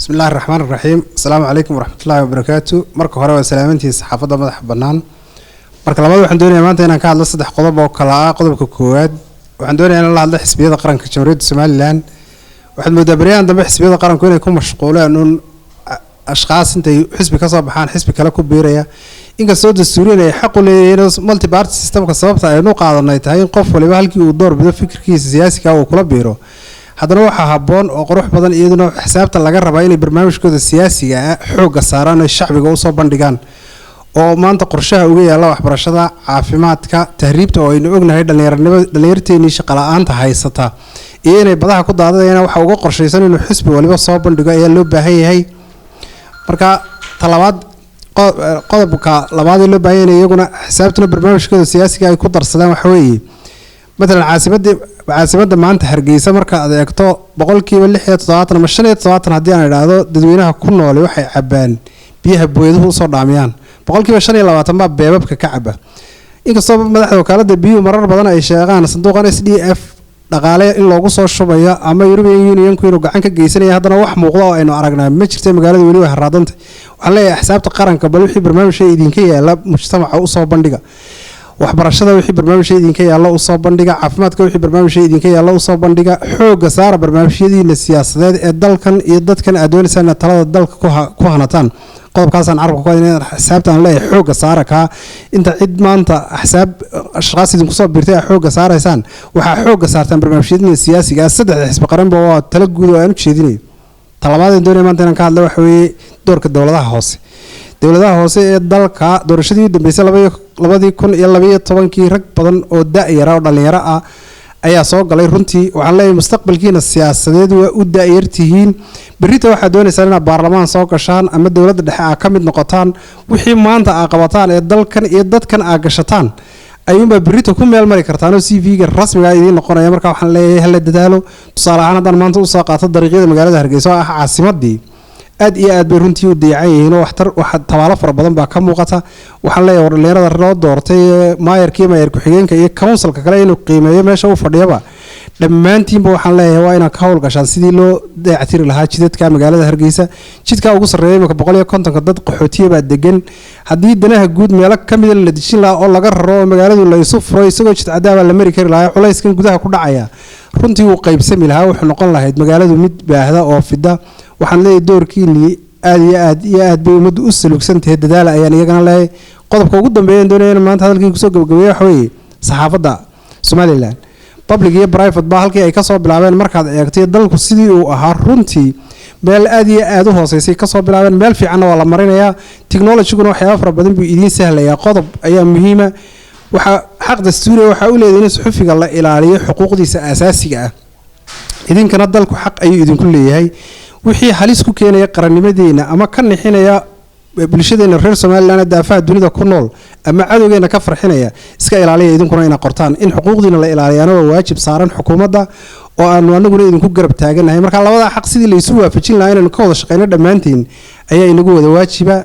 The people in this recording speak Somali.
بسم الله الرحمن الرحيم السلام عليكم ورحمة الله وبركاته مركو هره وسلامتي صحافة مدح بنان marka labaad waxaan doonayaa maanta inaan ka hadlo saddex qodob oo kala ah qodobka koowaad waxaan doonayaa in la hadlo xisbiyada qaranka Jamhuuriyadda Soomaaliland waxaad moodaa bariyaan dambe xisbiyada qaranku inay ku mashquulaan in ashqaas intay xisbi ka soo baxaan xisbi kale ku biiraya inkastoo dastuuriyan ay xaq u leeyihiin multi party systemka sababta ay u qaadanay tahay in qof waliba halkii uu door bido fikirkiisa siyaasiga uu kula biiro haddana waxaa habboon oo qurux badan iyaduna xisaabta laga rabaa inay barnaamijkooda siyaasiga ah xoogga saaraan oo shacbiga u soo bandhigaan oo maanta qorshaha uga yaala waxbarashada caafimaadka tahriibta oo aynu ognahay dhalinyarteennii shaqo la'aanta haysata iyo inay badaha ku daadadayna waxa uga qorshaysan inuu xisbi waliba soo bandhigo ayaa loo baahan yahay marka talabaad qodobka labaad ee loo baahan yahay iyaguna xisaabtuna barnaamijkooda siyaasiga ay ku darsadaan waxa weeye مثلا عاصمة maanta Hargeysa marka aad eegto boqolkiiba 67 ama 75 hadii aan iraahdo dadweynaha ku nool waxay cabaan biyaha booyadu soo dhaamiyaan boqolkiiba 25 baa beebabka ka caba inkastoo madaxda wakaalada biyo marar badan ay sheegaan sanduuqan SDF dhaqaale in loogu soo shubayo ama European Union ku inuu gacan ka geysanayo haddana wax muuqda oo aynu aragnaa ma jirto magaalada weli wax raadanta waxaan leeyahay xisaabta qaranka bal wixii barnaamijka idinka yaala mujtamaca u soo bandhiga waxbarashada wixii barnaamijka idinka yaala u soo bandhiga caafimaadka wixii barnaamijka idinka yaala u soo bandhiga xoogga saara barnaamijyadiina siyaasadeed ee dalkan iyo dadkan aad doonaysaan talada dalka ku hanataan qodobkaas aan carabka ku haynaa xisaabtan leeyahay xoogga saara ka inta cid maanta xisaab ashqaas idinku soo biirtay xoogga saaraysaan waxa xoogga saartaan barnaamijyadiina siyaasiga saddex xisbi qaranba oo tala guud oo aan u jeedinay talabaad doonayaan maanta inaan ka hadlo waxa weeye doorka dawladaha hoose ee dalka doorashadii u dambeysay 2012 rag badan oo da'yar oo dhalinyaro ah ayaa soo galay runtii waxaan leeyahay mustaqbalkiina siyaasadeed waa u da'yartihiin berrita waxa doonaysaa inaad baarlamaan soo gashaan ama dawladda dhexe aad ka mid noqotaan wixii maanta aad qabataan ee dalkan iyo dadkan aad gashataan ayuunba berrita ku meel mari kartaan oo CV-ga rasmiga ah idiin noqonaya marka waxaan leeyahay hal dadaalo tusaale ahaan haddaan maanta u soo qaato dariiqyada magaalada Hargeysa oo ah caasimadii aad iyo aad bay runtii u deecan yihiin oo waxa tabaalo fara badan baa ka muuqata waxaan leeyahay dhalinyarada loo doortay maayar ku xigeenka iyo councilka kale inuu qiimeeyo meesha uu fadhiyaba dhammaantiinba waxaan leeyahay waa inaan ka hawl gashaan sidii loo dayactiri lahaa jidadka magaalada Hargeysa jidka ugu sareeya imika 150 dad qaxootiye baa degan haddii danaha guud meelo ka mid la dejin lahaa oo laga raro magaaladu la isu furo isagoo jid cadaaba la mari kari lahaa culayskan gudaha ku dhacaya runtii uu qaybsami lahaa wuxuu noqon lahayd magaaladu mid baahda oo fida waxaan leeyahay doorkiini aad bay umadu u salugsantahay dadaal ayaan iyagana leeyahay qodobka ugu dambeeyay doonayaan maanta hadalkii ku soo gabagabeeyay waxa weeye saxaafadda Soomaaliland public iyo private ba halkii ay ka soo bilaabeen markaad eegtay dalku sidii uu ahaa runtii meel aad u hooseysay ka soo bilaabeen meel fiican oo la marinayaa technology-guna waxyaabo fara badan buu idin sahlayaa qodob ayaa muhiima waxa xaq dastuuri waxa uu leeyahay in suxufiga la ilaaliyo xuquuqdiisa aasaasiga ah idinkana dalku xaq ayuu idinku leeyahay wixii halis ku keenaya qarannimadeena ama ka nixinaya bulshadeena reer Soomaaliland daafaha dunida ku nool ama cadowgeena ka farxinaya iska ilaaliya idinkuna ina qortaan in xuquuqdiina la ilaaliyaano waa waajib saaran xukuumadda oo aanu anaguna idinku garab taaganahay marka labada xaq sidii la isu waafajin lahaa inaan ka wada shaqeyno dhammaantiin ayaa inagu wada waajiba